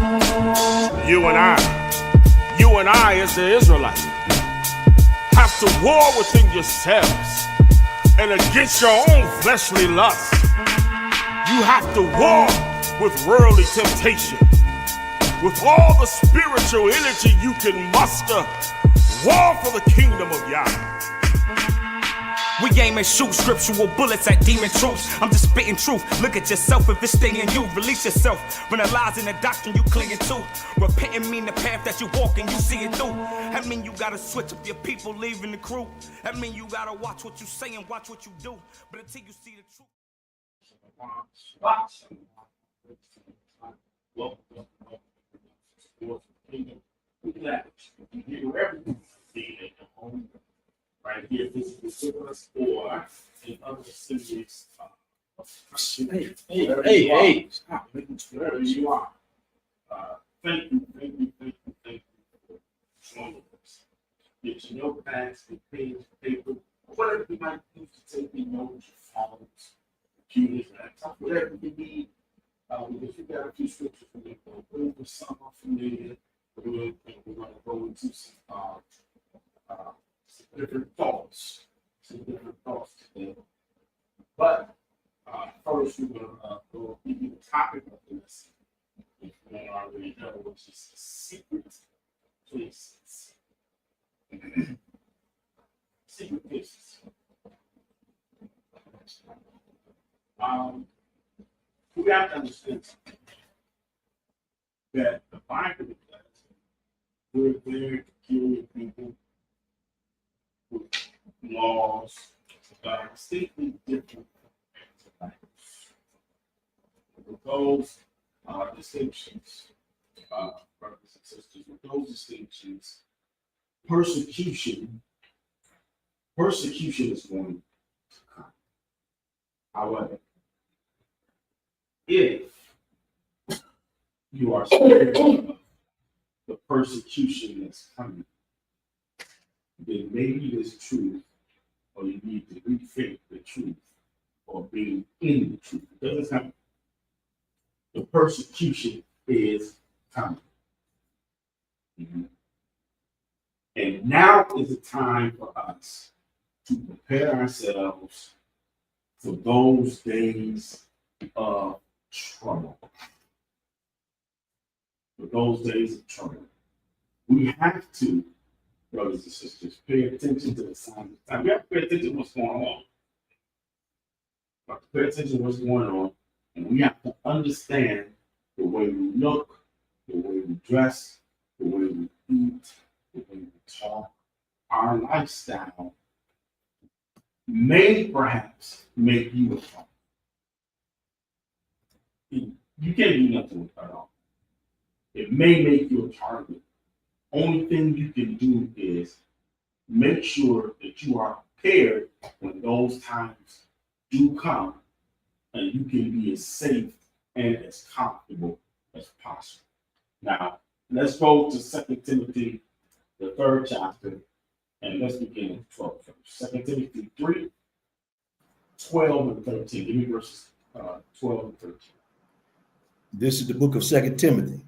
You and I as the Israelites, have to war within yourselves and against your own fleshly lusts. You have to war with worldly temptation. With all the spiritual energy you can muster, war for the kingdom of Yah. We aim and shoot scriptural bullets at demon troops. I'm just spitting truth. Look at yourself if it's staying you. Release yourself from the lies and the doctrine you clinging to. Repenting mean the path that you walk and you see it through. That mean you gotta switch up your people, leaving the crew. That mean you gotta watch what you say and watch what you do. But until you see the truth. Right here, this is with us, or in other cities. Hey, stop, wherever you are. Thank you for joining us. Get your notepads, the page, paper, whatever you might use to take your notes, your phones, computers, laptops, whatever you need. If you got a few scriptures, we're going to go over some familiar. We're going to go into some different thoughts today. But first, we're going to go give you the topic of the lesson. If you don't already know, which is secret places. Secret places. We have to understand that the Bible declares we're very peculiar people with laws that are distinctly different from with those distinctions, brothers and sisters, with those distinctions, persecution is going to come. However, if you are scared of the persecution that's coming, then maybe there's truth, or you need to rethink the truth, or being in the truth. It doesn't happen. The persecution is coming. Mm-hmm. And now is the time for us to prepare ourselves for those days of trouble. For those days of trouble. We have to, brothers and sisters, pay attention to the signs of time. We have to pay attention to what's going on. We have to pay attention to what's going on, and we have to understand the way we look, the way we dress, the way we eat, the way we talk. Our lifestyle may perhaps make you a target. You can't do nothing with that all. It may make you a target. Only thing you can do is make sure that you are prepared when those times do come, and you can be as safe and as comfortable as possible. Now, let's go to 2 Timothy, the 3rd chapter, and let's begin at 12 first. 2 Timothy 3, 12 and 13. Give me verses 12 and 13. This is the book of 2 Timothy,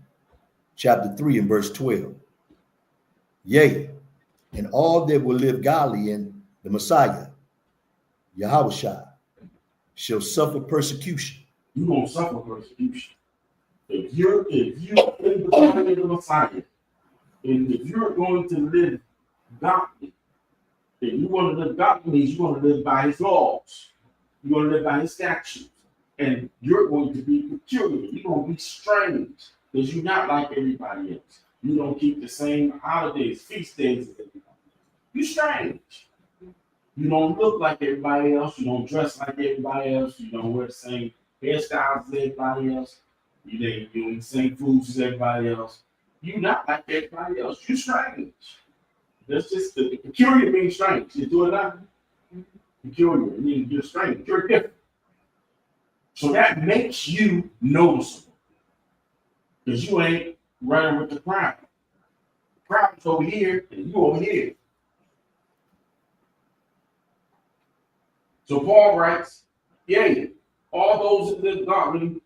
chapter 3 and verse 12. Yea, and all that will live godly in the Messiah, Yahushua, shall suffer persecution. You're going to suffer persecution. If you're in the Messiah, and if you're going to live godly, then you want to live godly means you're going to live by his laws. You're going to live by his statutes. And you're going to be peculiar. You're going to be strange because you're not like everybody else. You don't keep the same holidays, feast days as everybody else. You're strange. You don't look like everybody else. You don't dress like everybody else. You don't wear the same hairstyles as everybody else. You eat the same foods as everybody else. You're not like everybody else. You're strange. That's just the peculiar means strange. You do it now. Peculiar means you're strange. You're different. So that makes you noticeable. Because you ain't running with the crowd. The crowd's over here and you over here. So Paul writes, yea, all those that live godly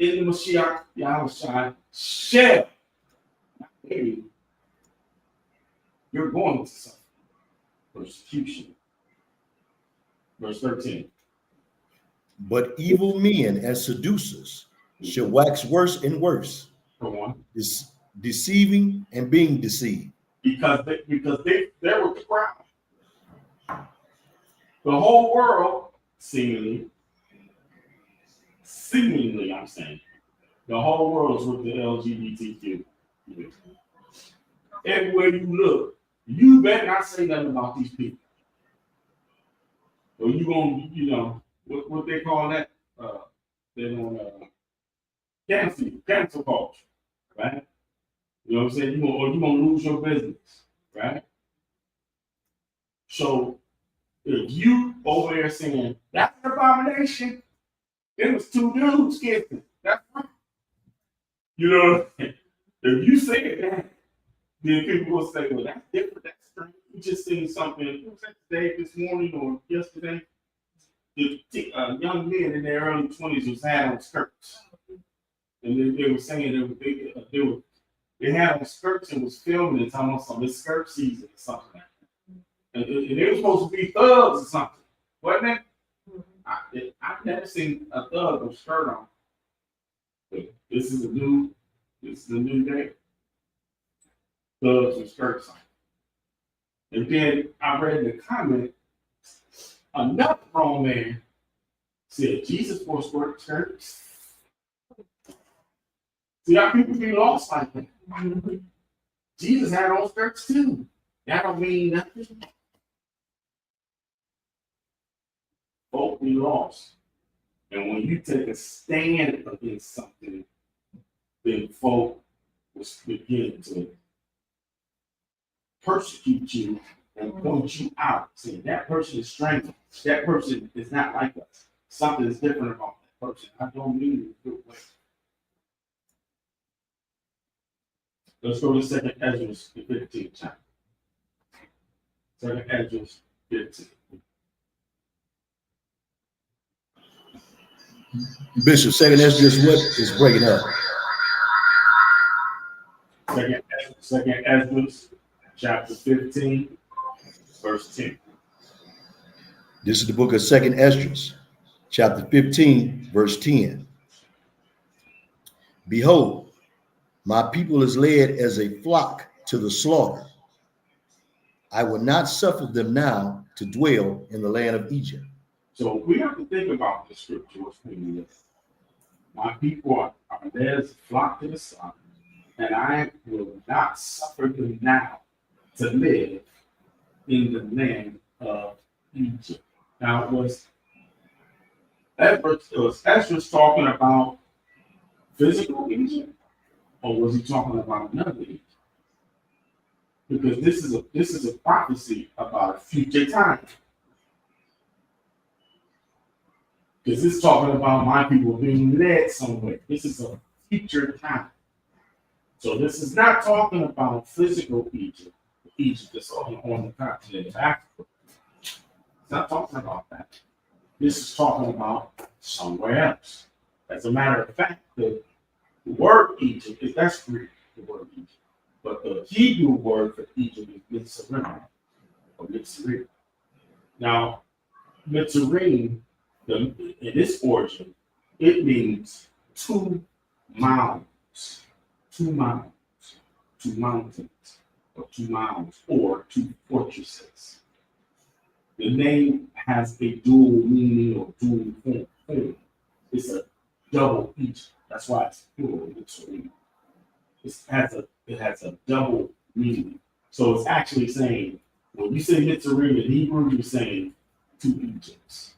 in the Mashiach Yahushua shall not maybe you're going to suffer persecution. Verse 13. But evil men and seducers shall wax worse and worse, Go on. deceiving and being deceived. Because they're with the crowd. The whole world, seemingly, I'm saying, the whole world is with the LGBTQ. Everywhere you look, you better not say nothing about these people. Or you gonna, you know, what they call that? They're gonna cancel culture, right? You know what I'm saying? You're gonna lose your business, right? So if you over there saying that's an abomination, it was two dudes kissing. That's right. You know what I'm saying? If you say that, then people will say, well, that's different, that's strange. You just seen something, was that today, this morning, or yesterday? The young men in their early 20s was had on skirts. And they were saying they had on skirts and was filming it almost on this skirt season or something like that. And they were supposed to be thugs or something, wasn't it? I've never seen a thug with a skirt on. But this is a new day. Thugs with skirts on. And then I read in the comment, another grown man said, Jesus wore skirts. See how people be lost like that. Jesus had on skirts too. That don't mean nothing. Folk be lost. And when you take a stand against something, then folk will begin to persecute you and point you out, saying that person is strange. That person is not like us. Something is different about that person. I don't mean it in a good way. Let's go to 2nd Ezra, the 15th chapter. 2nd Ezra 15. Bishop, 2nd Ezra is breaking up. 2nd Ezra, chapter 15, verse 10. This is the book of 2nd Ezra, chapter 15, verse 10. Behold, my people is led as a flock to the slaughter. I will not suffer them now to dwell in the land of Egypt. So we have to think about the scripture. My people are led as a flock to the slaughter, and I will not suffer them now to live in the land of Egypt. Now, was Ezra talking about physical Egypt, or was he talking about another Egypt? Because this is a prophecy about a future time. Because it's talking about my people being led somewhere. This is a future time. So this is not talking about physical Egypt. Egypt is on the continent of Africa. It's not talking about that. This is talking about somewhere else. As a matter of fact, the word Egypt that's Greek, the word Egypt. But the Hebrew word for Egypt is Mitzrayim, or Mitzrayim. Now, Mitzrayim, in its origin, it means two mounds, two mountains, or 2 miles, or 2 fortresses. The name has a dual meaning or dual form. It's a double Egypt. That's why it's plural. It has a double meaning. So it's actually saying, when you say Mitzrayim in Hebrew, you're saying 2 Egypts.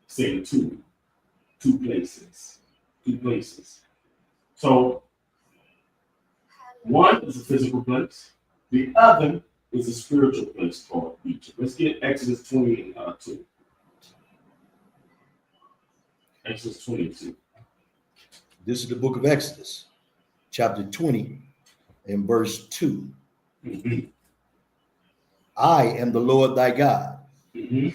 Saying two places. So one is a physical place. The other is a spiritual place called Egypt. Let's get Exodus 22. Exodus 22. This is the book of Exodus, chapter 20, and verse 2. Mm-hmm. I am the Lord thy God, Mm-hmm.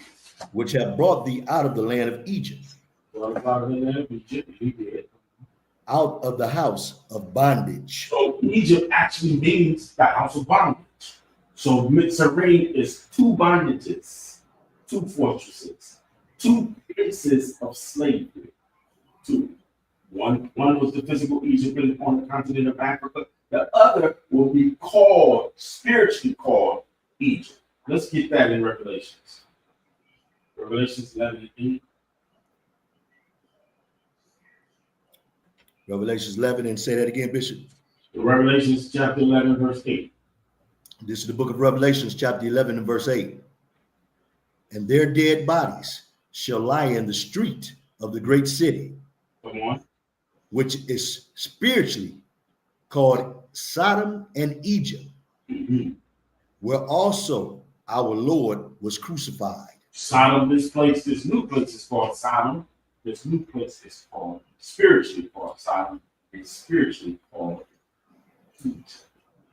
which have brought thee out of the land of Egypt. Well, out of the land of Egypt, he did. out of the house of bondage. So Egypt actually means the house of bondage. So Mitzrayim is two bondages, two fortresses, two places of slavery. Two. One was the physical Egypt on the continent of Africa. The other will be called, spiritually called, Egypt. Let's get that in Revelations. Revelations 11:8. Revelations 11, and say that again, Bishop. Revelations chapter 11, verse 8. This is the book of Revelations, chapter 11 and verse 8. And their dead bodies shall lie in the street of the great city, Come on. which is spiritually called Sodom and Egypt, where also our Lord was crucified. Sodom, this new place is called Sodom. This new place is called, spiritually called Sodom, and spiritually called Egypt,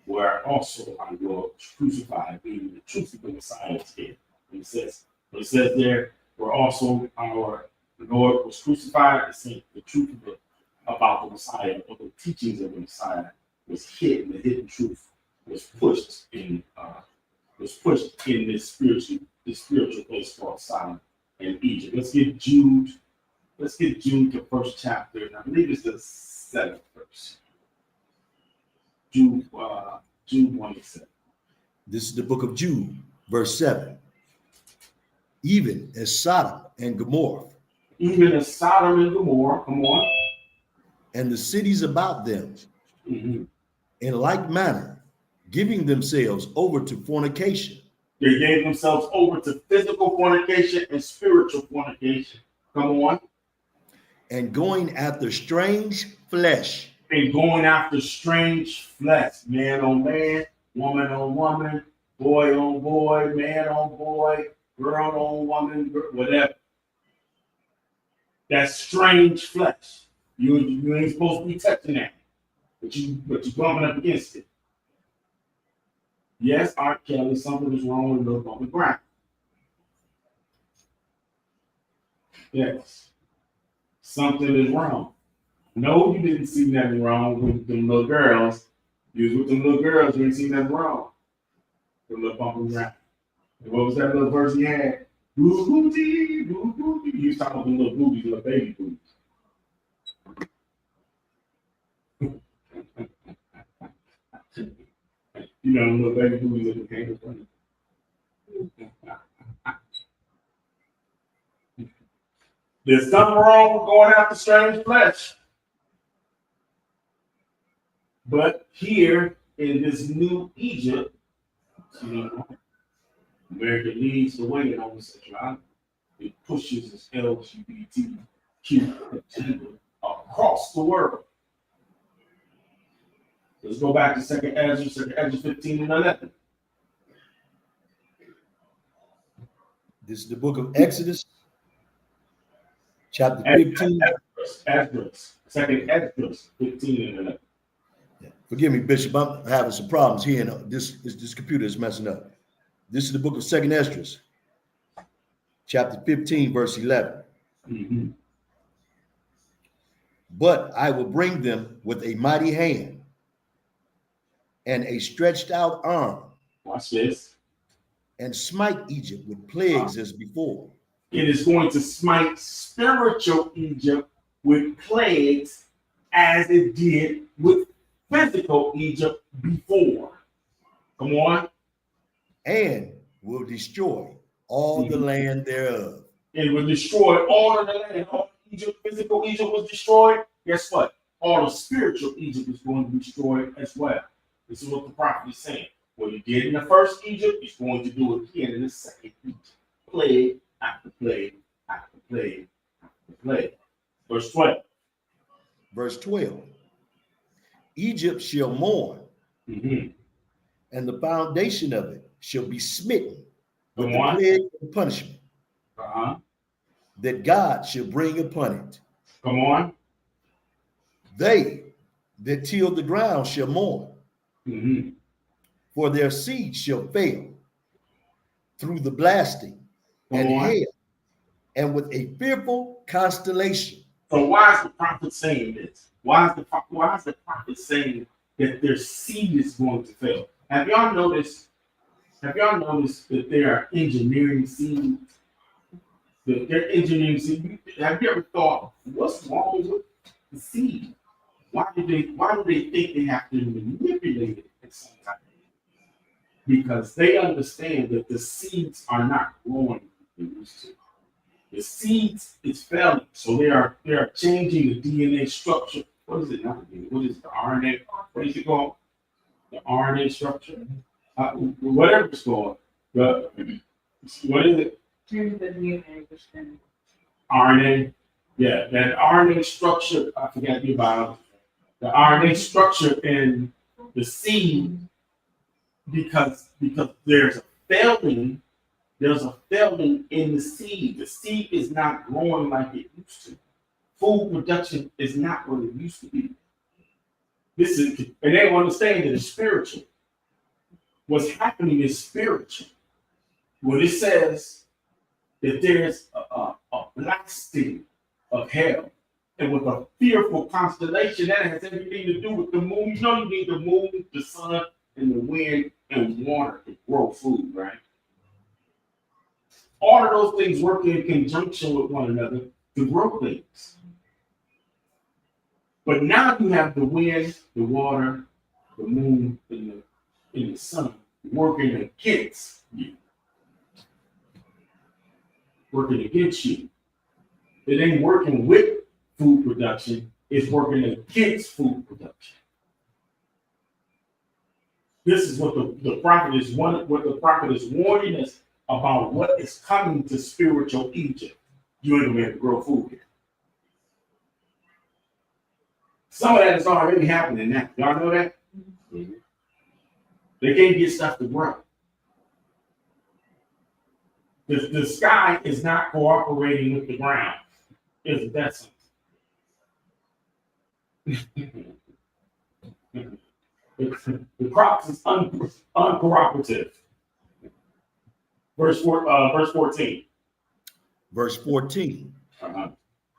where also our Lord was crucified, being the truth of the Messiah is here. It says there, where also our Lord was crucified, it's saying the truth about the Messiah, or the teachings of the Messiah was hidden. The hidden truth was pushed in this spiritual place called Sodom and Egypt. Let's get Jude to first chapter, and I believe it's the 7th verse. Jude 1:7. This is the book of Jude, verse 7. Even as Sodom and Gomorrah, Come on. and the cities about them, in like manner, giving themselves over to fornication. They gave themselves over to physical fornication and spiritual fornication. Come on. And going after strange flesh. And going after strange flesh. Man on man, woman on woman, boy on boy, man on boy, girl on woman, whatever. That's strange flesh. You ain't supposed to be touching that. But you're bumping up against it. Yes, R. Kelly, something is wrong with Lil Bump and Grind. Yes. Something is wrong. No, you didn't see nothing wrong with them little girls. You was with them little girls, you didn't see nothing wrong. The Lil Bump and Grind. And what was that little verse he had? Boo booty, boo booty. He was talking about the little boobies, little baby boobies. You know, little baby boobies that became funny. There's something wrong with going after strange flesh. But here in this new Egypt, America leads the way in homosexuality. It pushes its LGBTQ across the world. Let's go back to 2nd Ezra 15 and 11. This is the book of Exodus, chapter 15. Esdras. 2nd Ezra 15 and 11. Yeah. Forgive me, Bishop, I'm having some problems here, and this computer is messing up. This is the book of 2nd Esdras, chapter 15, verse 11. But I will bring them with a mighty hand and a stretched out arm. Watch this. And smite Egypt with plagues as before. It is going to smite spiritual Egypt with plagues as it did with physical Egypt before. Come on. And will destroy all the land thereof. It will destroy all of the land. All Egypt, physical Egypt was destroyed. Guess what? All of spiritual Egypt is going to be destroyed as well. This is what the prophet is saying. What he did in the first Egypt, he's going to do again in the second Egypt. Plague after plague after plague after plague. Verse 12. Verse 12. Egypt shall mourn, and the foundation of it shall be smitten with the plague and punishment that God shall bring upon it. Come on. They that till the ground shall mourn, for their seed shall fail through the blasting and hail, and with a fearful constellation. So why is the prophet saying this? Why is the prophet saying that their seed is going to fail? Have y'all noticed that they are engineering seeds? That they're engineering seed. Have you ever thought, what's wrong with the seed? Why do they think they have to manipulate it in some type of way? Because they understand that the seeds are not growing like they used to. The seeds is failing, so they are changing the DNA structure. What is it? Not the DNA. What is it, the RNA? What is it called? The RNA structure. Whatever it's called. What is it? RNA. Yeah, that RNA structure. I forgot the biology. The RNA structure in the seed, because there's a failing in the seed. The seed is not growing like it used to. Food production is not what it used to be. And they don't understand that it's spiritual. What's happening is spiritual. When it says that there's a blasting of hell, and with a fearful constellation, that has everything to do with the moon. You know you need the moon, the sun, and the wind, and water to grow food, right? All of those things work in conjunction with one another to grow things. But now you have the wind, the water, the moon, and the sun working against you. Working against you. It ain't working with food production, it's working against food production. This is what the prophet is warning us about what is coming to spiritual Egypt. You ain't gonna be able to grow food here. Some of that is already happening now. Y'all know that? Mm-hmm. They can't get stuff to grow. The sky is not cooperating with the ground. Isn't that something? The crops is uncooperative. Verse 14. Verse 14. Uh-huh.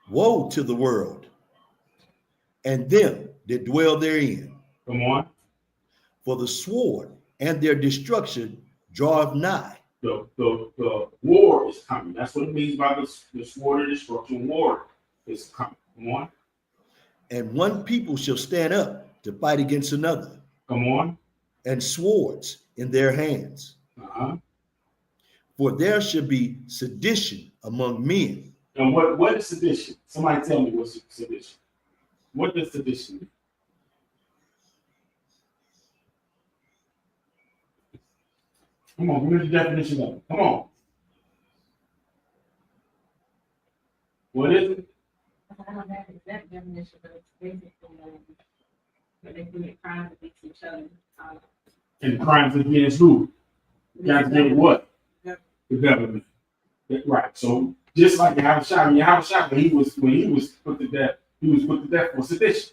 Woe to the world and them that dwell therein. Come on. For the sword and their destruction draweth nigh. The war is coming. That's what it means by the sword of destruction. War is coming. Come on. And one people shall stand up to fight against another. Come on. And swords in their hands. Uh-huh. For there shall be sedition among men. And what is sedition? Somebody tell me what's sedition. What does sedition mean? Come on, give me the definition of it. Come on. What is it? I don't have the exact definition, but it's basically that they commit crimes against each other. And crimes against who? Against what? Yep. The government. Right. So just like Yahushua, when he was put to death, he was put to death for sedition.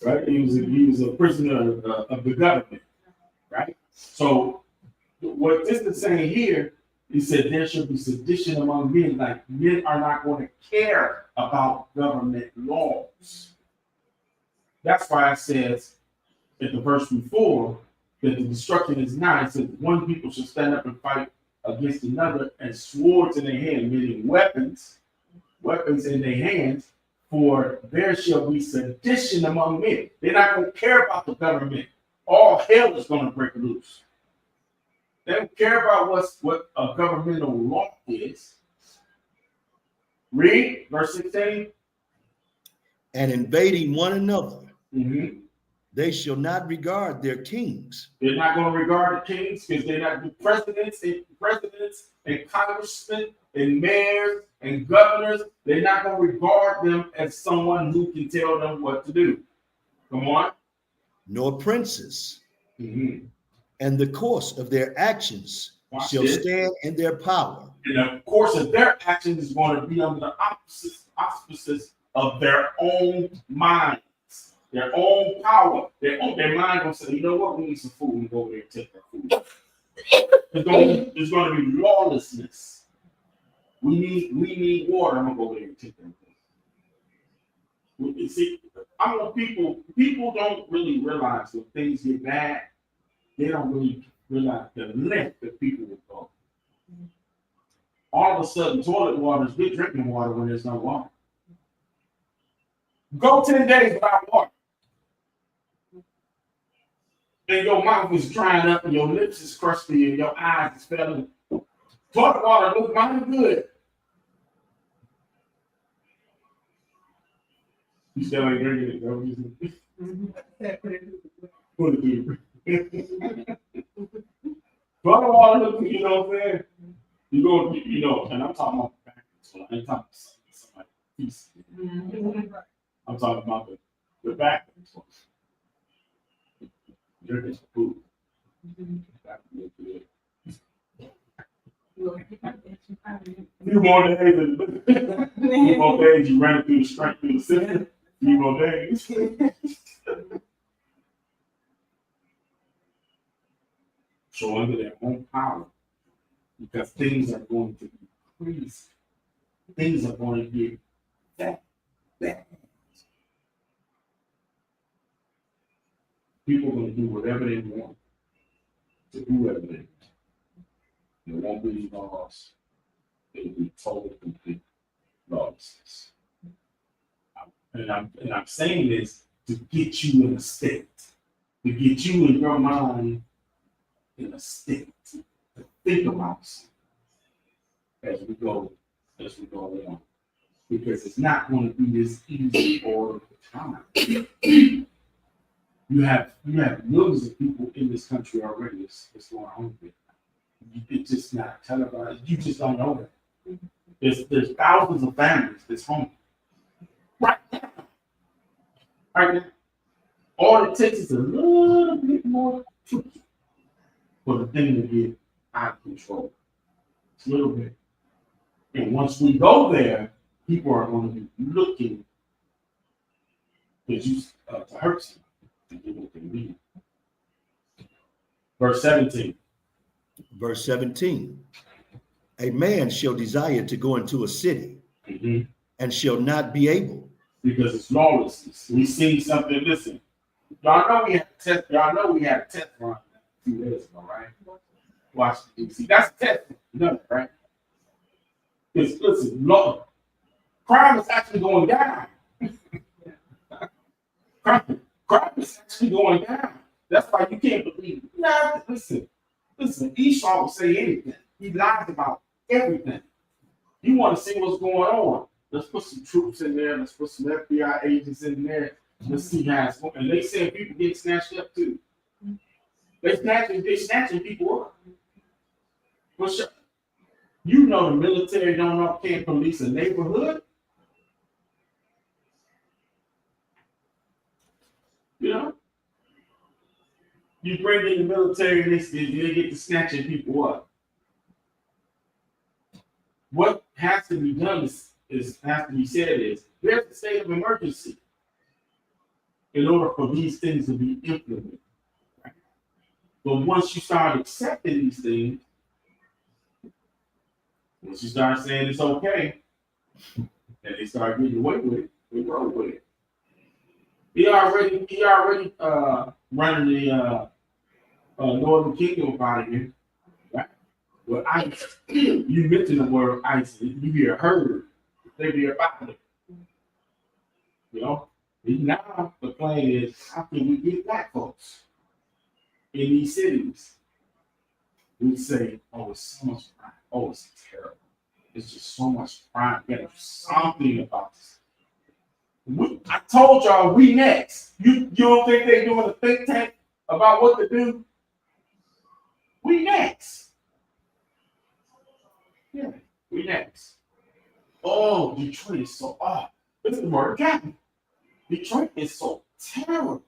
Right? He was a prisoner of the government. Right? So what this is saying here, he said there should be sedition among men, like men are not going to care about government laws. That's why it says at the verse before that the destruction is nigh. It says one people should stand up and fight against another, and swords in their hand, meaning weapons in their hands, for there shall be sedition among men. They're not going to care about the government. All hell is going to break loose. They don't care about what a governmental law is. Read verse 16. And invading one another, Mm-hmm. they shall not regard their kings. They're not going to regard the kings because they're not the presidents and congressmen and mayors and governors. They're not going to regard them as someone who can tell them what to do. Come on. Nor princes. Mm-hmm. And the course of their actions shall stand in their power. And the course of their actions is going to be under the auspices of their own minds, their own power. Their mind going to say, you know what, we need some food, and go over there and take that food. There's going to be lawlessness. We need water. I'm going to go over there and take that food. You see, I want people don't really realize when things get bad, they don't really realize the length that people will go. All of a sudden, toilet water is good drinking water when there's no water. Go 10 days without water. And your mouth is drying up and your lips is crusty and your eyes is failing. Toilet water looks mighty good. You still ain't drinking it, though. Put it through. Toilet water looks, you know what I'm saying? You go, you know, and I'm talking about the back. So I ain't talking about somebody's piece. I'm talking about the back. Drinking some food. Few more days, you ran through the strength through the city. Few more days. So under their own power, because things are going to be crazy. Things are going to get bad. People are going to do whatever they want to do whatever they want. There won't be laws. It will be total complete lawlessness. And I'm saying this to get you in a state, to get you in your mind in a state to think about as we go on. Because it's not going to be this easy all the time. You have millions of people in this country already. It's going on with. It's just not televised. You just don't know that. There's thousands of families that's home right now. Right now. All it takes is a little bit more truth for the thing to get out of control. It's a little bit. And once we go there, people are going to be looking to hurt you to get what they need. Verse 17. Verse 17. A man shall desire to go into a city and shall not be able. Because it's lawlessness. We see something, listen. Y'all know we had a test run 2 days ago, right? Watch the DC. That's a test. You know that, right? Because listen, crime is actually going down. Crime is actually going down. That's why you can't believe it. Nah, listen, Esau will say anything. He lies about everything. You want to see what's going on. Let's put some troops in there. Let's put some FBI agents in there. Let's see how it's going. And they say people get snatched up too. They're snatching people up. For sure. You know the military can't police a neighborhood. You know? You bring in the military and they get to snatching people up. What has to be done is has to be said is there's a state of emergency in order for these things to be implemented. Right? But once you start accepting these things, once you start saying it's okay, and they start getting away with it, we roll with it. He already running the Northern Kingdom out of here. Right? Well, ICE, you mentioned the word ICE, you hear herd, they be about it. You know? And now the plan is how can we get black folks in these cities? We say, oh, it's so much crime. Oh, it's terrible. It's just so much crime. There's something about this. I told y'all we next. You don't think they're doing a think tank about what to do? We next. Yeah, we next. Oh, Detroit is so it's the murder capital. Detroit is so terrible.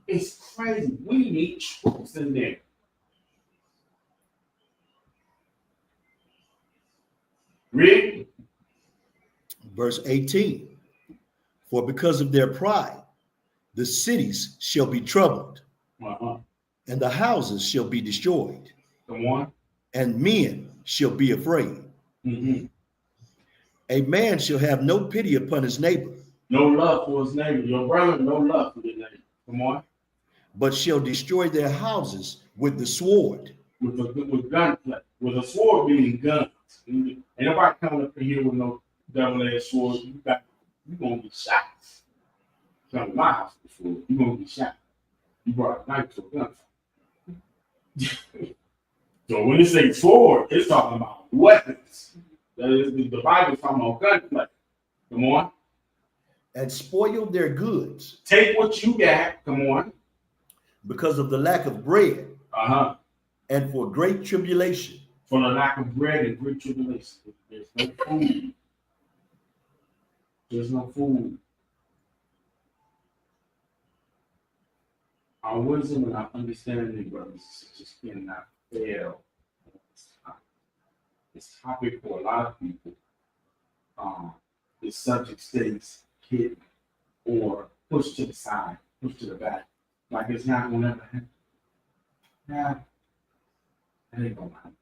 It's crazy. We need troops in there. Read. Verse 18. For because of their pride, the cities shall be troubled, and the houses shall be destroyed. The one. And men shall be afraid. A man shall have no pity upon his neighbor, No love for his neighbor. Your brother, no love for your neighbor. Come on. but shall destroy their houses with the sword. With gunplay. With a sword meaning guns. Ain't nobody coming up in here with no double-edged sword. You gonna get shot. Come to my house before, you gonna get shot. You brought a knife to a gunfight. So when it says sword, it's talking about weapons. That is, the Bible's talking about gunplay. Come on. And spoil their goods. Take what you got. Come on. Because of the lack of bread. Uh-huh. And for great tribulation. For the lack of bread and great tribulation. There's no food. There's no food. Our wisdom and our understanding, brothers, just cannot fail. This topic for a lot of people, the subject stays hidden or pushed to the side, pushed to the back, like it's not gonna ever happen. Nah, that ain't gonna happen.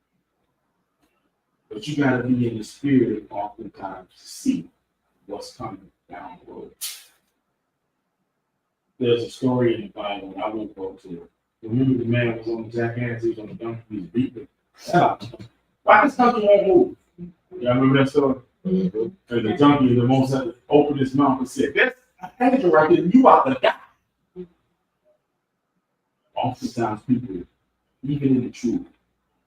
But you gotta be in the spirit oftentimes to see what's coming down the road. There's a story in the Bible, and I won't go to it. Remember the man was on the jackass, he was on the donkey, he was beating. Why this donkey won't move? Y'all remember that story? Mm-hmm. And the donkey, the most had to open his mouth and said, "That's an angel right there, you about to die." Oftentimes people, even in the truth,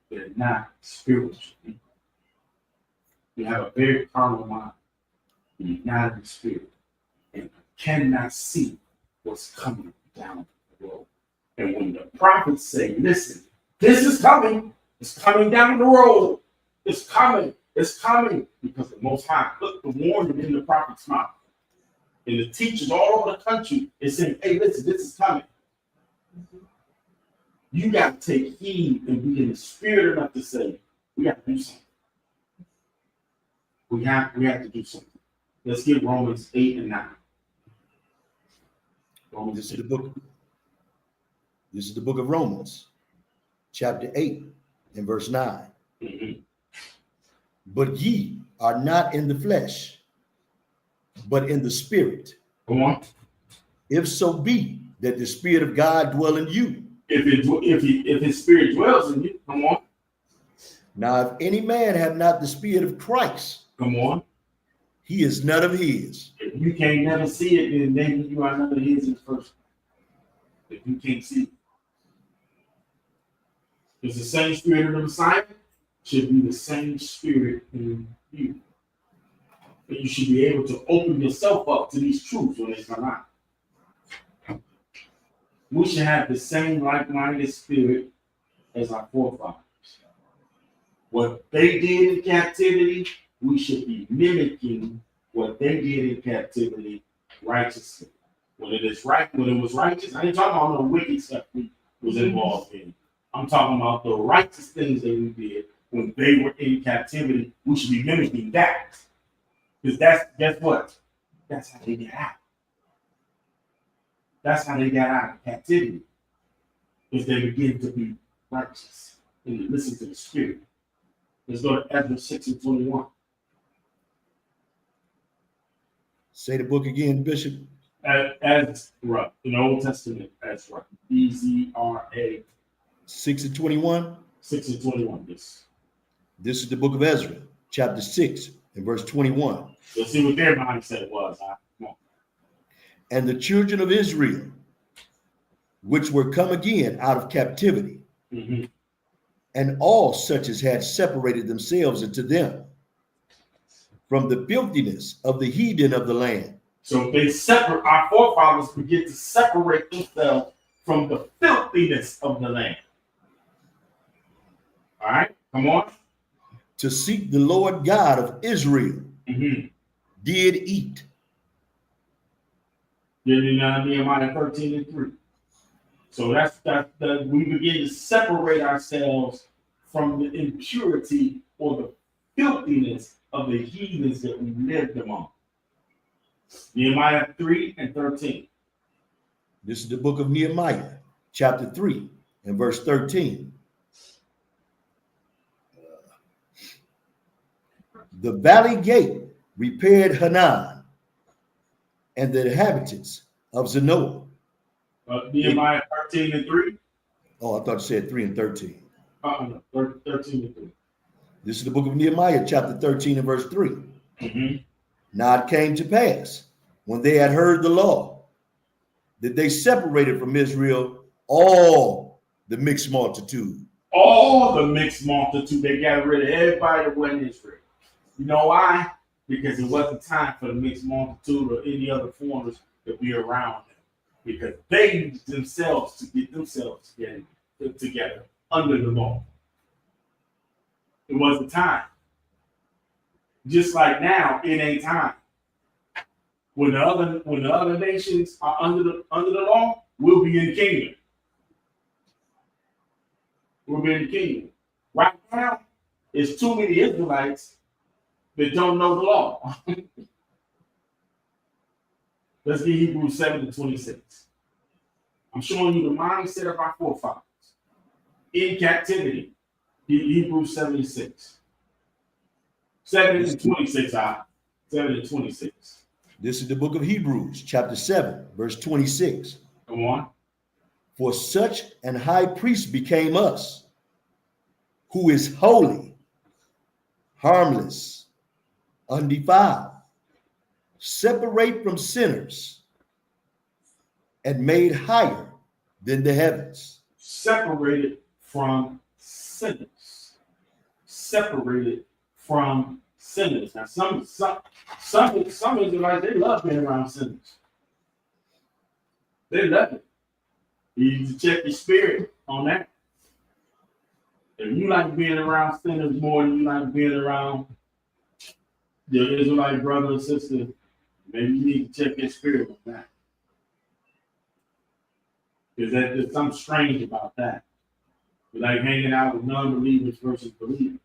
they're not spiritual people. They have a very carnal mind. They're not in the spirit and cannot see what's coming down the road. And when the prophets say, "Listen, this is coming, it's coming down the road, it's coming, because the Most High put the warning in the prophet's mouth. And the teachers all over the country is saying, "Hey, listen, this is coming." You got to take heed and be in the spirit enough to say, "We got to do something. We have to do something." Let's get Romans 8 and 9. This is the book of Romans, chapter 8 and verse 9. Mm-hmm. But ye are not in the flesh, but in the spirit. Come on. If so be that the spirit of God dwell in you. If his spirit dwells in you, come on. Now, if any man have not the spirit of Christ, come on, he is none of his. If you can't never see it, then maybe you are none of his in the first. If you can't see it, it's the same spirit of the Messiah, should be the same spirit in you. And you should be able to open yourself up to these truths when they come out. We should have the same like-minded spirit as our forefathers. What they did in captivity, we should be mimicking what they did in captivity righteously. When it was righteous, I ain't talking about no wicked stuff we was involved in. I'm talking about the righteous things that we did when they were in captivity. We should be mimicking that. Because guess what? That's how they get out. That's how they got out of captivity. Is they begin to be righteous and they listen to the Spirit. Let's go to Ezra 6 and 21. Say the book again, Bishop. Ezra, in the Old Testament, Ezra. Ezra. 6 and 21. 6 and 21, yes. This is the book of Ezra, chapter 6 and verse 21. Let's see what their mindset was. Come on. And the children of Israel, which were come again out of captivity, mm-hmm. and all such as had separated themselves unto them from the filthiness of the heathen of the land. So they separate, our forefathers begin to separate themselves from the filthiness of the land. All right, come on. To seek the Lord God of Israel, mm-hmm. did eat. Nehemiah 13 and 3. So that's we begin to separate ourselves from the impurity or the filthiness of the heathens that we lived among. Nehemiah 3 and 13. This is the book of Nehemiah, chapter 3 and verse 13. The valley gate repaired Hanan, and the inhabitants of Zanoah. Nehemiah 13:3. Oh, I thought you said 3 and 13. No, 13:3. This is the book of Nehemiah, chapter 13 and verse 3. Mm-hmm. Now it came to pass, when they had heard the law, that they separated from Israel all the mixed multitude. All the mixed multitude, they got rid of everybody that wasn't Israel. You know why? Because it wasn't time for the mixed multitude or any other foreigners to be around them. Because they used themselves to get themselves together under the law. It wasn't time. Just like now, it ain't time. When the other nations are under the law, we'll be in the kingdom. We'll be in the kingdom. Right now, it's too many Israelites that don't know the law. Let's get Hebrews 7:26. I'm showing you the mindset of our forefathers in captivity. Hebrews 7:6. 7:26. 7:26. This is the book of Hebrews, chapter 7, verse 26. Come on. For such an high priest became us, who is holy, harmless, undefiled, separate from sinners, and made higher than the heavens. Separated from sinners. Separated from sinners. Now, some Israelites, they love being around sinners. They love it. You need to check your spirit on that. If you like being around sinners more than you like being around your Israelite brother or sister, maybe you need to check your spirit on that. Because there's something strange about that. It's like hanging out with non-believers versus believers.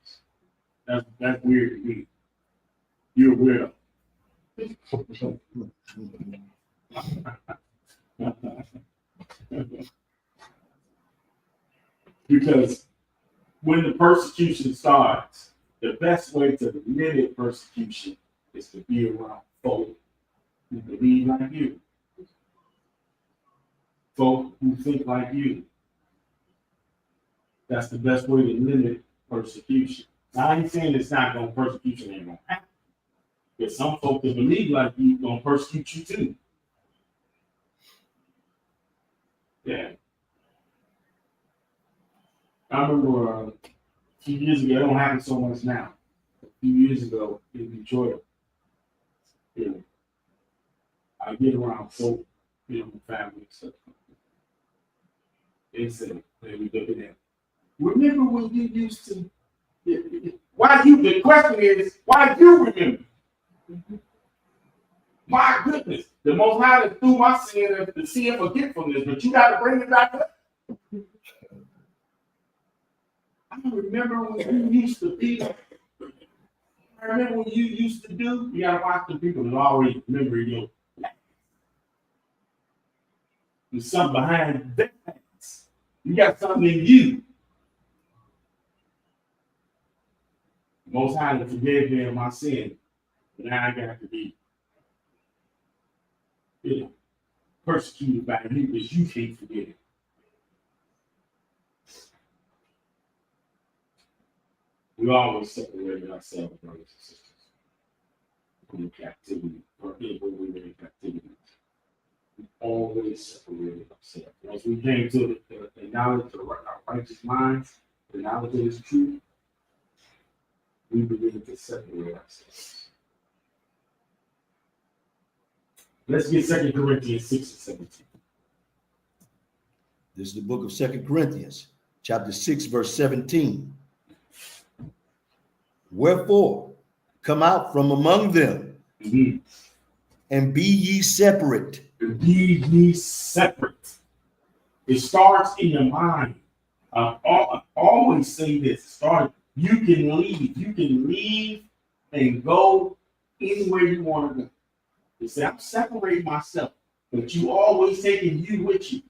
That's weird to me. You're a weirdo. Because when the persecution starts, the best way to limit persecution is to be around folk who believe like you. Folk who think like you. That's the best way to limit persecution. Now, I ain't saying it's not going to persecution ain't going to happen. Because some folk that believe like you going to persecute you too. Yeah. I remember a few years ago, it don't happen so much now. A few years ago in Detroit, I get around folk, family and stuff. They say, hey, we look at that. Remember when you used to? The question is, why do you remember? My goodness, the Most High threw my sin the sea of forgetfulness, but you got to bring it back up. I remember when you used to be. I remember when you used to do. You got to watch the people that always remember you. There's something behind that. You got something in you. Most High to forgive me of my sin, but now I got to be, persecuted by you because you can't forget it. We always separated ourselves, brothers and sisters, from captivity, or when we were in captivity. We always separated ourselves. Once we came to the knowledge of our righteous minds, the knowledge of His truth, we begin to separate ourselves. Let's get 2 Corinthians 6 and 17. This is the book of 2 Corinthians, chapter 6, verse 17. Wherefore, come out from among them, and be ye separate. Be ye separate. It starts in your mind. I always say this. You can leave. You can leave and go anywhere you want to go. You say, I'm separating myself, but you always taking you with you.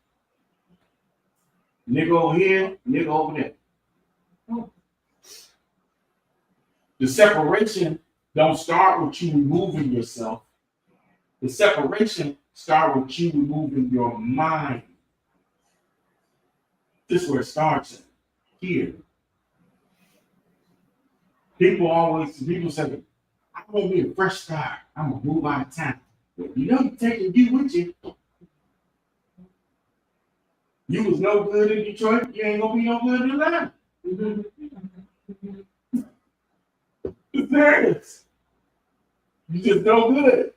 Nigga over here, nigga over there. The separation don't start with you removing yourself. The separation starts with you removing your mind. This is where it starts here. People say, I want me a fresh start. I'm gonna move out of town. Well, you know you're taking you with you. You was no good in Detroit, you ain't gonna be no good in Atlanta. It's serious. You just no good.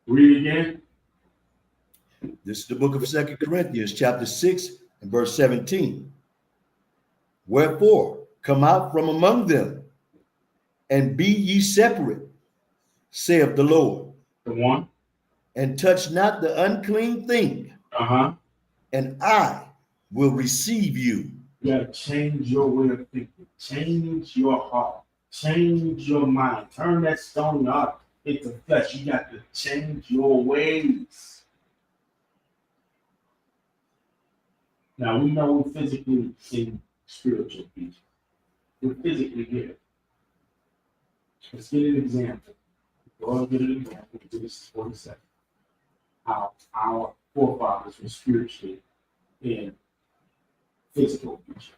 Read again. This is the book of 2 Corinthians, chapter 6, and verse 17. Wherefore, come out from among them, and be ye separate, saith the Lord. The one. And touch not the unclean thing, and I will receive you. You gotta change your way of thinking, change your heart, change your mind, turn that stone up into flesh. You got to change your ways. Now we know we're physically in spiritual peace. We're physically here. Let's get an example. Go and get an example. Genesis 47. How our forefathers were spiritually in physical future.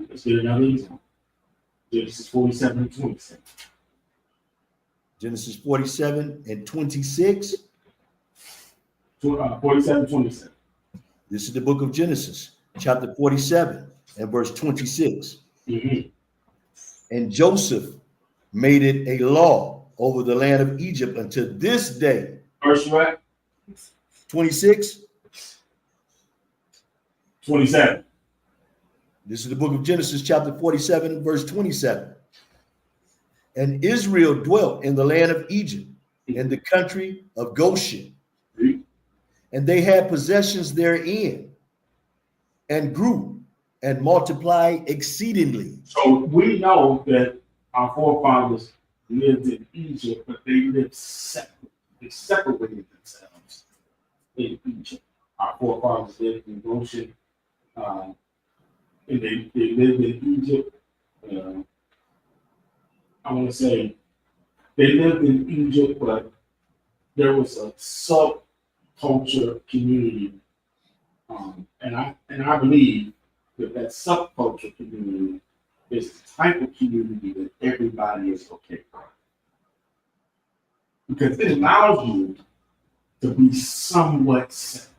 Let's get another example. Genesis 47 and 27. Genesis 47 and 26. 47 27. This is the book of Genesis, chapter 47 and verse 26. Mm-hmm. And Joseph made it a law over the land of Egypt until this day. Verse what? 26. 27. This is the book of Genesis, chapter 47 and verse 27. And Israel dwelt in the land of Egypt, in the country of Goshen. And they had possessions therein, and grew and multiplied exceedingly. So we know that our forefathers lived in Egypt, but they lived separate. They separated themselves in Egypt. Our forefathers lived in Goshen, and they lived in Egypt. I want to say they lived in Egypt, but there was a subculture community, and I believe that subculture community is the type of community that everybody is okay with, because it allows you to be somewhat separate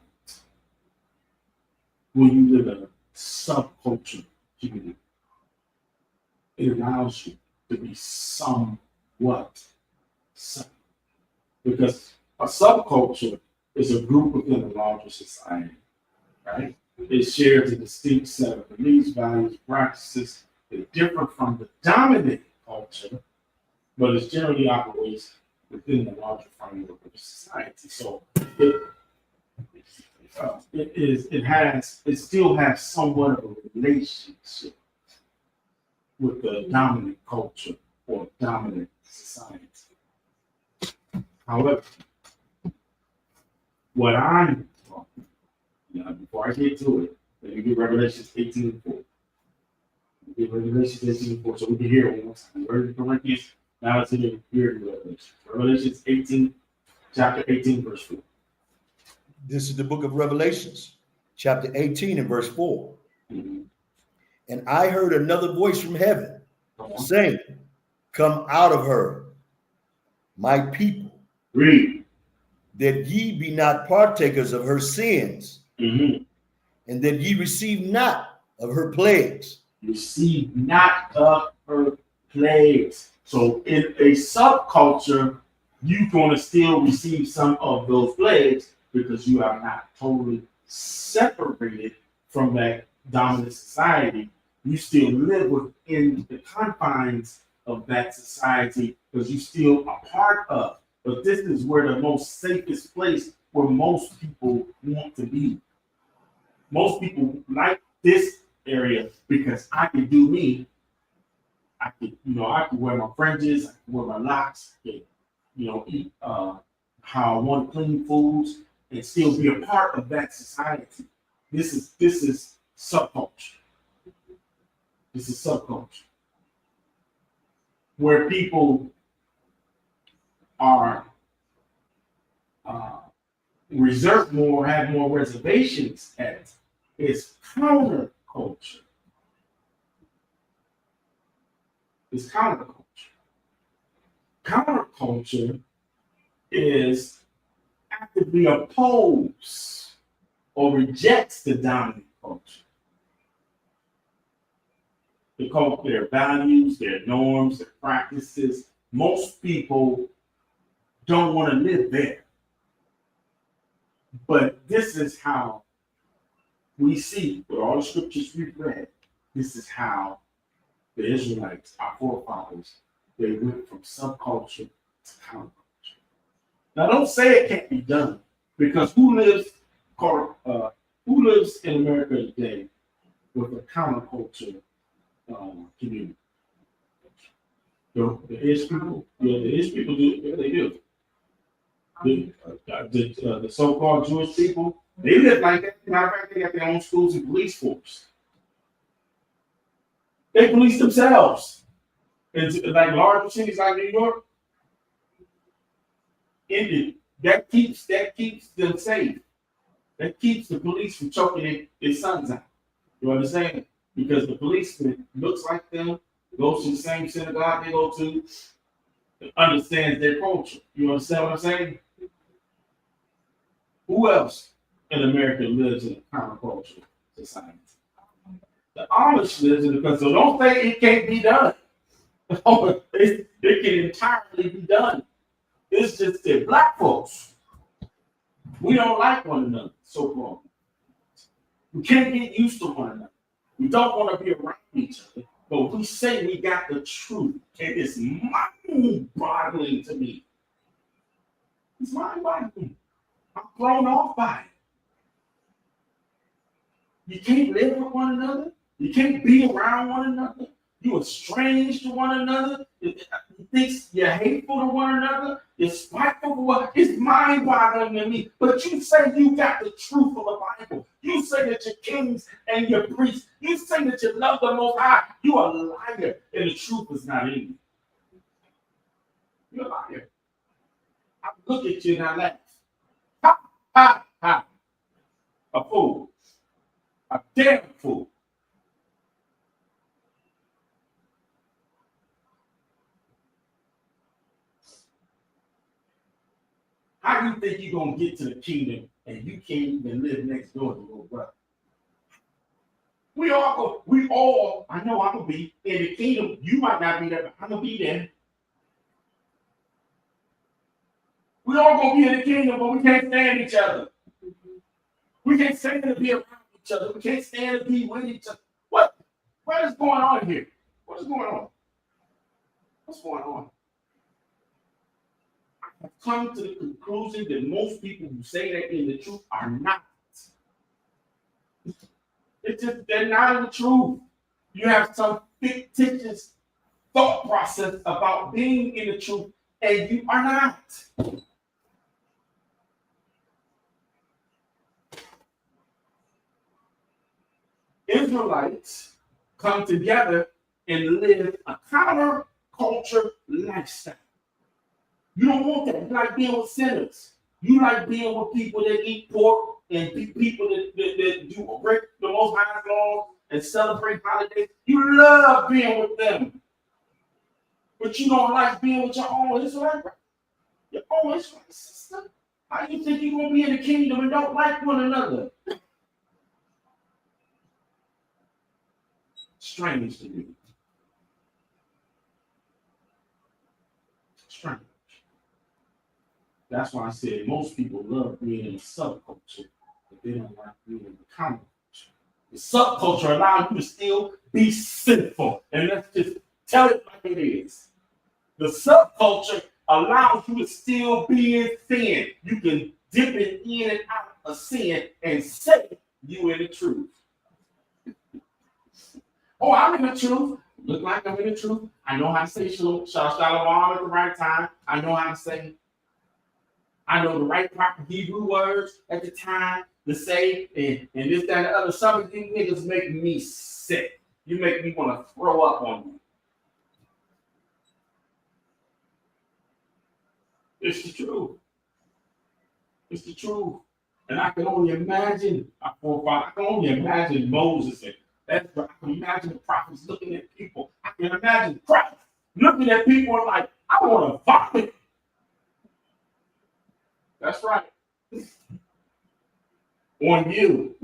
when you live in a subculture community. It allows you to be somewhat separate, because a subculture is a group within a larger society, right? It shares a distinct set of beliefs, values, practices that differ from the dominant culture, but it generally operates within the larger framework of society. So it still has somewhat of a relationship with the dominant culture or dominant society. However, what I'm talking, before I get to it, let me get Revelation 18:4. Get Revelation 18:4 so we can hear it one more time. We're in Corinthians, now it's in here in Revelation. Revelation 18, chapter 18, verse 4. This is the book of Revelations, chapter 18 and verse 4. Mm-hmm. And I heard another voice from heaven saying, come out of her, my people. Read. That ye be not partakers of her sins, Mm-hmm. and that ye receive not of her plagues. Receive not of her plagues. So in a subculture, you're going to still receive some of those plagues because you are not totally separated from that dominant society. You still live within the confines of that society because you're still a part of. But this is where the most safest place where most people want to be. Most people like this area because I can do me. I can wear my fringes, I can wear my locks, I can, eat how I want clean foods and still be a part of that society. This is subculture. This is subculture. where people are reserved more, have more reservations at, is counterculture. It's counterculture. Counterculture is actively oppose or rejects the dominant culture. They call their values, their norms, their practices. Most people don't want to live there. But this is how we see, with all the scriptures we've read, this is how the Israelites, our forefathers, they went from subculture to counterculture. Now, don't say it can't be done, because who lives in America today with a counterculture community? The Ish people, yeah, the Ish people do, yeah, they do. The so-called Jewish people, they live like that. Matter of fact, they got their own schools and police force. They police themselves. In like large cities like New York, that keeps them safe. That keeps the police from choking their sons out. You understand? Because the policeman looks like them, goes to the same synagogue they go to, understands their culture. You understand what I'm saying? Who else in America lives in a counterculture society? The Amish lives in it, so don't say it can't be done. It can entirely be done. It's just that black folks, we don't like one another so far. We can't get used to one another. We don't want to be around each other, but we say we got the truth. And it's mind-boggling to me. It's mind-boggling. I'm thrown off by it. You can't live with one another. You can't be around one another. You're estranged to one another. You think you're hateful to one another. You're spiteful to one. It's mind-boggling to me. But you say you got the truth of the Bible. You say that you're kings and you're priests. You say that you love the Most High. You are a liar, and the truth is not in you. You're a liar. I look at you and I laugh. Ha, ha, ha. A fool. A damn fool. How do you think you're going to get to the kingdom and you can't even live next door to your brother? I know I'm going to be in the kingdom. You might not be there, but I'm going to be there. We all going to be in the kingdom, but we can't stand each other. We can't stand to be around each other. We can't stand to be with each other. What is going on here? What is going on? What's going on? I've come to the conclusion that most people who say they're in the truth are not. It's just they're not in the truth. You have some fictitious thought process about being in the truth, and you are not. Israelites come together and live a counter-culture lifestyle. You don't want that. You like being with sinners. You like being with people that eat pork and people that do break the Most High's laws and celebrate holidays. You love being with them. But you don't like being with your own Israelite brother, your own Israelite sister. How do you think you're going to be in the kingdom and don't like one another? Strange to me. Strange. That's why I said most people love being in a subculture, but they don't like being in the counterculture. The subculture allows you to still be sinful. And let's just tell it like it is. The subculture allows you to still be in sin. You can dip it in and out of sin and say you in the truth. Oh, I'm in the truth. Look like I'm in the truth. I know how to say shalom at the right time. I know how to say. I know the right proper Hebrew words at the time to say, and this, that, and the other. Some of these niggas make me sick. You make me want to throw up on you. It's the truth. It's the truth. And I can only imagine our forefathers. I can only imagine Moses and that's I can imagine the prophets looking at people. I can imagine Christ looking at people and like, I want to vomit. That's right. On you.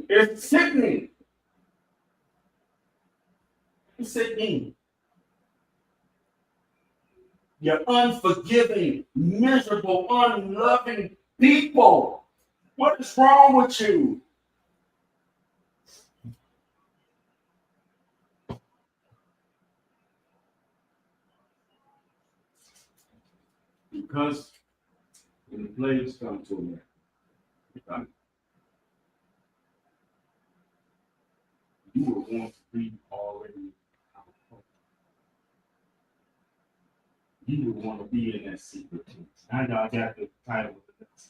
It's sickening. It's sickening. You're unforgiving, miserable, unloving people. What is wrong with you? Because when the plagues come to America, you will want to be already out. You would want to be in that secret place. I know I got the title of this.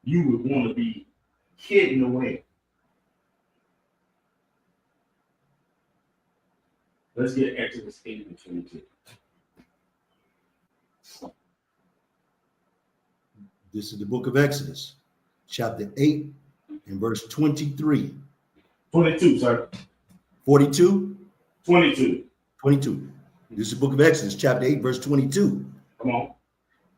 You would want to be hidden away. Let's get Exodus 8 and 22. This is the book of Exodus, chapter 8 and verse 23. 22, sir. 42? 22. 22. This is the book of Exodus, chapter 8, verse 22. Come on.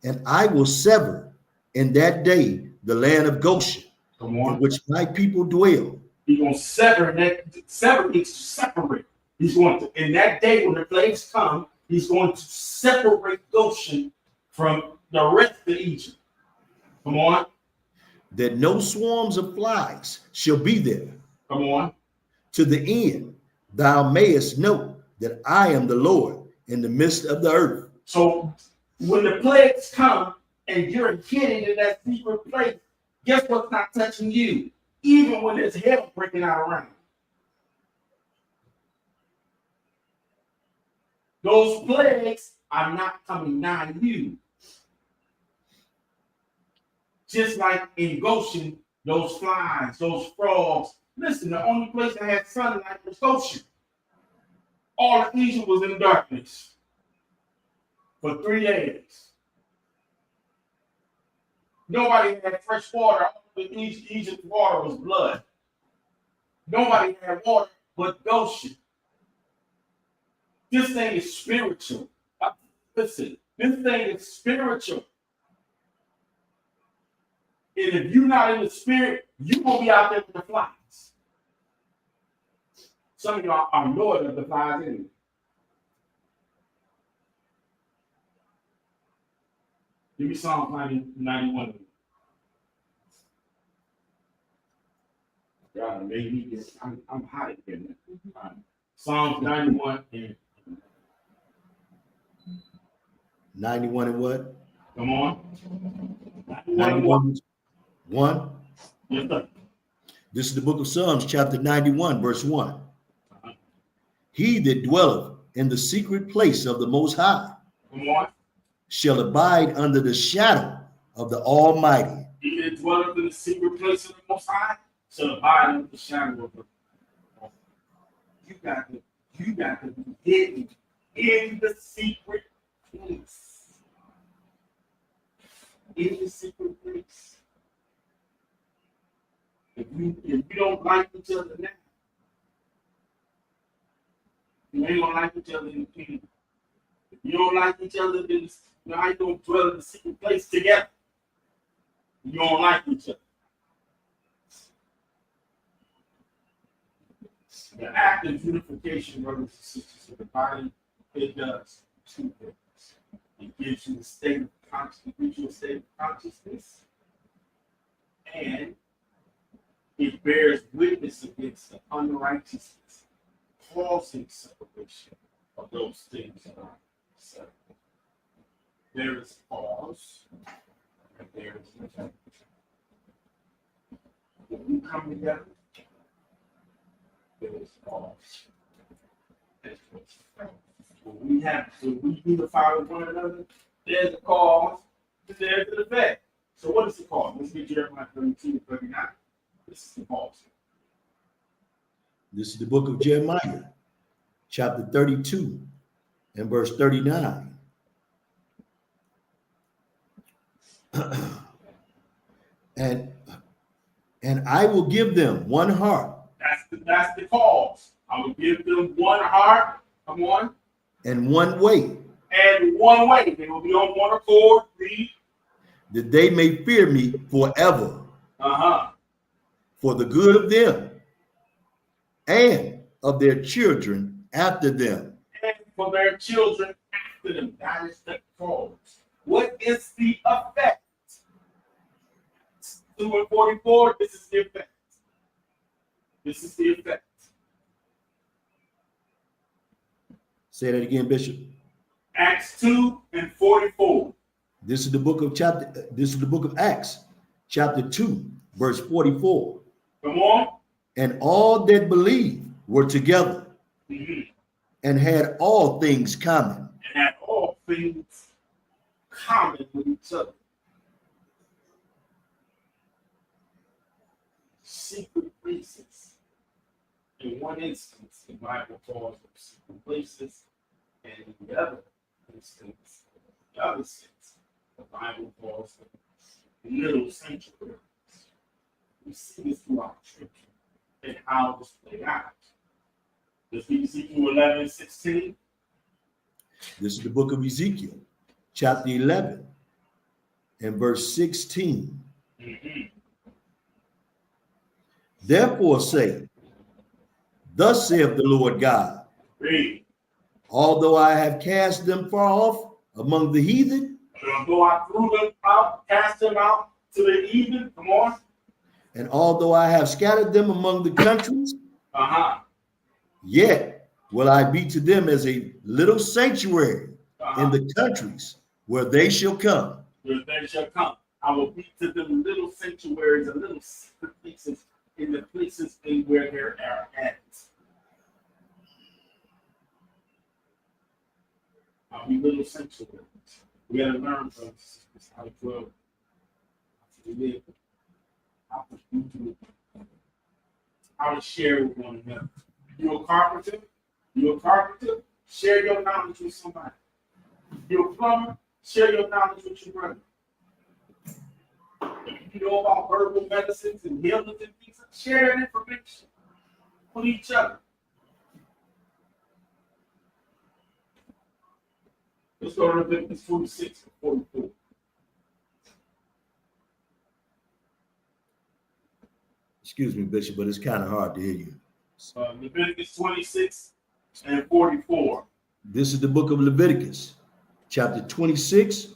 And I will sever in that day the land of Goshen, Come on. in which my people dwell. He's going to sever that. Sever means to separate. He's going to, in that day when the plagues come, he's going to separate Goshen from the rest of Egypt. Come on. That no swarms of flies shall be there. Come on. To the end thou mayest know that I am the Lord in the midst of the earth. So when the plagues come and you're hidden in that secret place, guess what's not touching you? Even when there's hell breaking out around. Those plagues are not coming nigh you. Just like in Goshen, those flies, those frogs. Listen, the only place that had sunlight was Goshen. All of Egypt was in darkness for 3 days. Nobody had fresh water. All of Egypt's water was blood. Nobody had water but Goshen. This thing is spiritual. Listen, this thing is spiritual. And if you're not in the spirit, you will be out there with the flies. Some of y'all are Lord of the flies anyway. Give me Psalm 91. God made me get, I'm hot again. Psalms 91 and 91 and what? come on. 91. 1. Yes, sir. This is the book of Psalms, chapter 91, verse 1. He that dwelleth in the secret place of the Most High Come on. shall abide under the shadow of the Almighty. He that dwelleth in the secret place of the Most High shall abide under the shadow of the. You got to be hidden in the secret place. In the secret place. If you don't like each other now, you ain't gonna like each other in the kingdom. If you don't like each other, then you know how you gonna dwell in the secret place together. You don't like each other. The act of unification, brothers and sisters, of the body, it does two things. It gives you a state of consciousness, and it bears witness against the unrighteousness, causing separation of those things that are separate. There is cause, and there is effect. When we come together, there is cause. When we unify with one another, there's a cause, and there's an effect. So what is the cause? Let's read Jeremiah 32 and 39. This is the cause. This is the book of Jeremiah, chapter 32 and verse 39. and I will give them one heart. That's the cause. I will give them one heart. Come on. And one way. And one way. They will be on one accord. Read. That they may fear me forever. For the good of them and of their children after them. And for their children after them. That is the cause. What is the effect? 2 and 44, this is the effect. This is the effect. Say that again, Bishop. Acts 2 and 44. This is the book of Acts, chapter 2, verse 44. Come on. And all that believed were together and had all things common. And had all things common with each other. Secret places. In one instance, the Bible calls them secret places, and in the other instance, the other sense, the Bible calls them little sanctuaries. We see this throughout Scripture and how this played out. Let's read Ezekiel 11:16. This is the book of Ezekiel, chapter 11, and verse 16. Therefore say, thus saith the Lord God, Read. Although I have cast them far off among the heathen, Although I threw them out, cast them out to the heathen, come on. and although I have scattered them among the countries, yet will I be to them as a little sanctuary in the countries where they shall come. Where they shall come. I will be to them little sanctuaries and little secret places in the places in where they are at. I'll be little sanctuaries. We got to learn from this, how to grow, how to live, how to do it, how to share with one another. You're a carpenter. You're a carpenter. Share your knowledge with somebody. You're a plumber. Share your knowledge with your brother. If you know about herbal medicines and healings and things, share that information with each other. Let's go to Leviticus 46 and 44. Excuse me, Bishop, but it's kind of hard to hear you. Leviticus 26 and 44. This is the book of Leviticus, chapter 26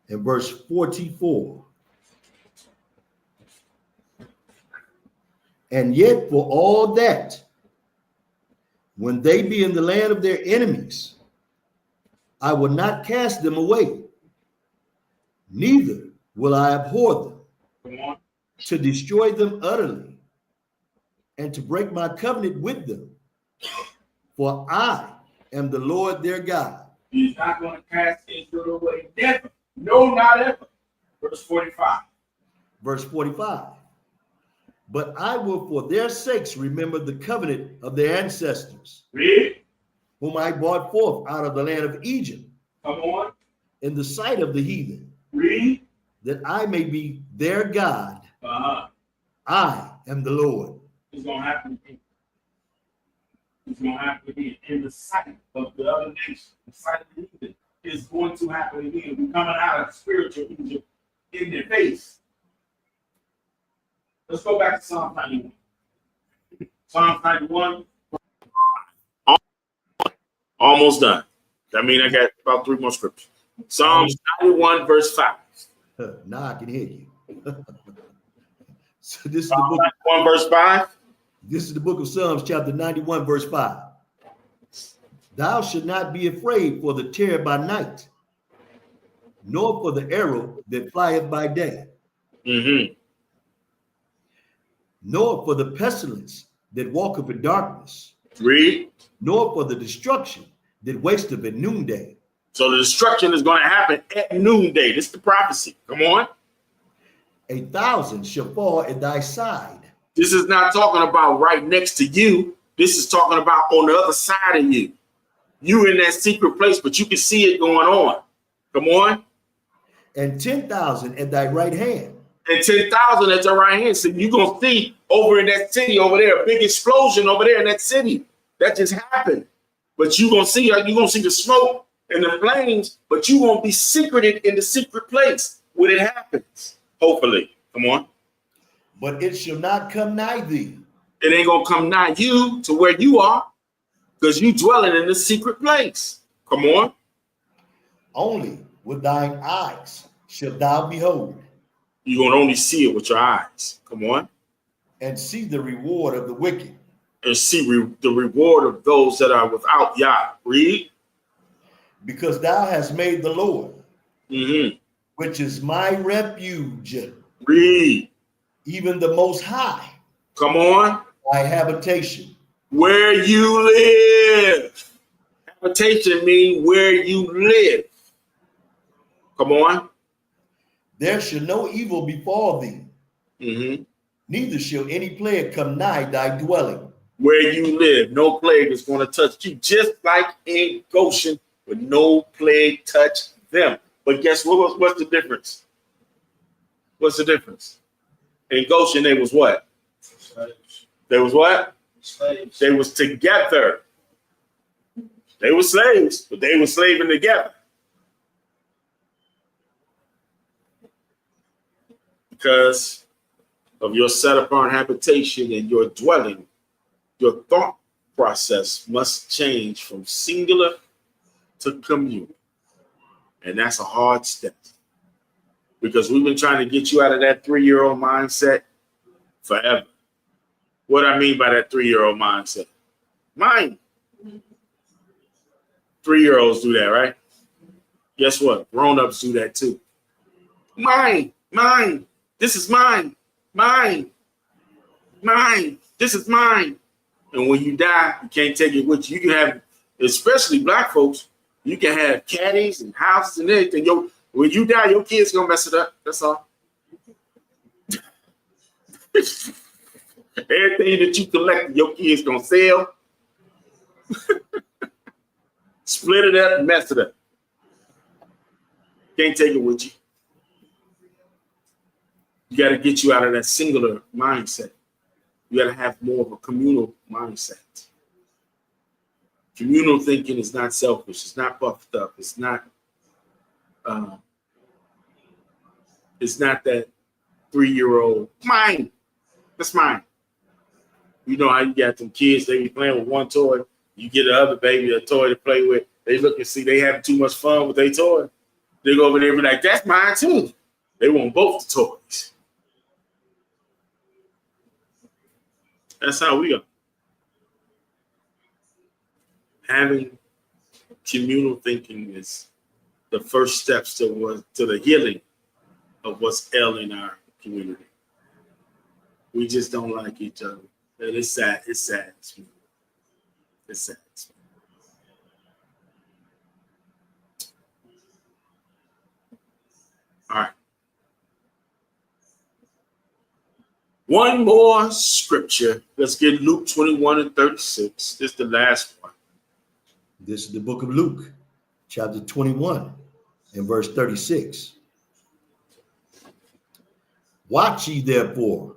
and verse 44. And yet for all that, when they be in the land of their enemies, I will not cast them away, neither will I abhor them, Come on. to destroy them utterly, and to break my covenant with them. For I am the Lord their God. He's not going to cast Israel away. Never. No, not ever. Verse 45. Verse 45. But I will for their sakes remember the covenant of their ancestors, Read. whom I brought forth out of the land of Egypt, Come on. in the sight of the heathen, Read. that I may be their God. I am the Lord. It's going to happen again. It's going to happen again. In the sight of the other nation, the sight of the heathen, it's going to happen again. We're coming out of spiritual Egypt in their face. Let's go back to Psalm 91. Psalm 91. Almost done. That means I got about 3 more scriptures. Psalms 91, verse 5. Now I can hear you. So this is Psalm the book. 91, verse 5. This is the book of Psalms, chapter 91, verse 5. Thou should not be afraid for the terror by night, nor for the arrow that flieth by day, nor for the pestilence that walketh in darkness, Read. nor for the destruction that wasteth at noonday. So the destruction is going to happen at noonday. This is the prophecy. Come on. 1,000 shall fall at thy side, This is not talking about right next to you. This is talking about on the other side of you. You in that secret place, but you can see it going on. Come on. And 10,000 at thy right hand. And 10,000 at your right hand. So you're going to see over in that city over there, a big explosion over there in that city. That just happened. But you're going to see the smoke and the flames, but you won't be secreted in the secret place when it happens. Hopefully. Come on. But it shall not come nigh thee. It ain't going to come nigh you to where you are because you dwelling in the secret place. Come on. Only with thine eyes shalt thou behold. You're going to only see it with your eyes. Come on. And see the reward of the wicked. And see the reward of those that are without Yah. Read. Because thou hast made the Lord, Mm-hmm. which is my refuge, Read. even the Most High, Come on. thy habitation. Where you live. Habitation means where you live. Come on. There shall no evil befall thee, Mm-hmm. neither shall any plague come nigh thy dwelling. Where you live, no plague is going to touch you, just like in Goshen, but no plague touched them. But guess what? What's the difference? What's the difference? In Goshen, they was what? Slaves. They was what? Slaves. They was together. They were slaves, but they were slaving together. Because of your set upon habitation and your dwelling, your thought process must change from singular to communal. And that's a hard step. Because we've been trying to get you out of that 3-year-old mindset forever. What I mean by that 3-year-old mindset? Mine. 3-year-olds do that, right? Guess what? Grown-ups do that too. Mine. This is mine. Mine. This is mine. And when you die, you can't take it with you. You can have, especially black folks, you can have caddies and houses and everything. When you die, your kids gonna mess it up. That's all. Everything that you collect, your kids gonna sell, split it up, and mess it up. Can't take it with you. You got to get you out of that singular mindset. You got to have more of a communal mindset. Communal thinking is not selfish. It's not puffed up. It's not that 3-year-old. Mine. That's mine. You know how you got them kids, they be playing with one toy. You get the other baby a toy to play with. They look and see they having too much fun with their toy. They go over there and be like, that's mine too. They want both the toys. That's how we are. Having communal thinking is the first steps to the healing of what's ailing our community. We just don't like each other. And it's sad. It's sad. It's sad. All right. One more scripture. Let's get Luke 21:36. This is the last one. This is the book of Luke, chapter 21 and verse 36. Watch ye therefore,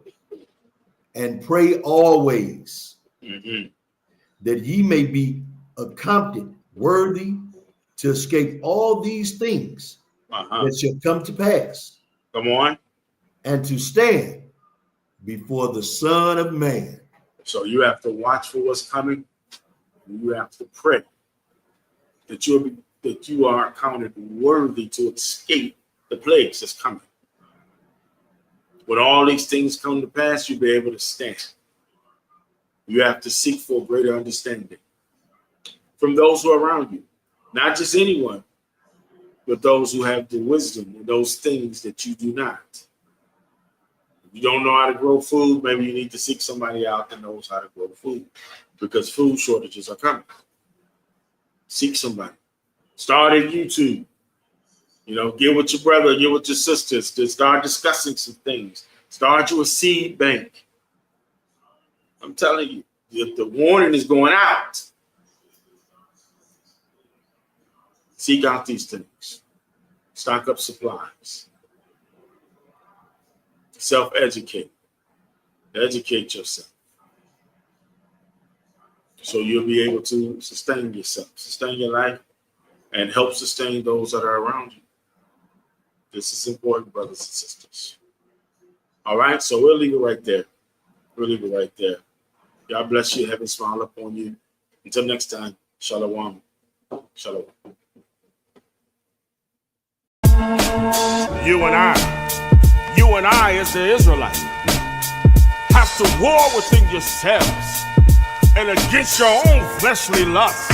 and pray always, that ye may be accounted worthy to escape all these things that shall come to pass. Come on. And to stand before the Son of Man. So you have to watch for what's coming. You have to pray that you are counted worthy to escape the plagues that's coming. When all these things come to pass, you'll be able to stand. You have to seek for greater understanding from those who are around you, not just anyone, but those who have the wisdom and those things that you do not. If you don't know how to grow food, maybe you need to seek somebody out that knows how to grow food, because food shortages are coming. Seek somebody. Start at YouTube. Get with your brother, get with your sisters to start discussing some things. Start you a seed bank. I'm telling you, the warning is going out. Seek out these things. Stock up supplies. Self-educate. Educate yourself. So you'll be able to sustain yourself, sustain your life, and help sustain those that are around you. This is important, brothers and sisters. All right, so we'll leave it right there. We'll leave it right there. God bless you. Heaven smile upon you. Until next time, shalom. Shalom. You and I as the Israelites, have to war within yourselves and against your own fleshly lusts.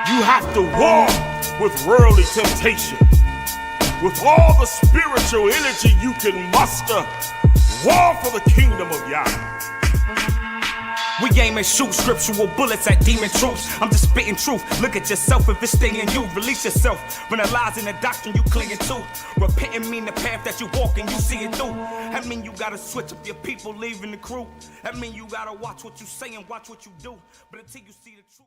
You have to war with worldly temptation. With all the spiritual energy you can muster, war for the kingdom of Yah. We aim and shoot scriptural bullets at demon troops. I'm just spitting truth. Look at yourself if it's staying you. Release yourself from the lies and the doctrine you clinging to. Repenting mean the path that you walk and you see it through. That mean you gotta switch up your people leaving the crew. That mean you gotta watch what you say and watch what you do. But until you see the truth.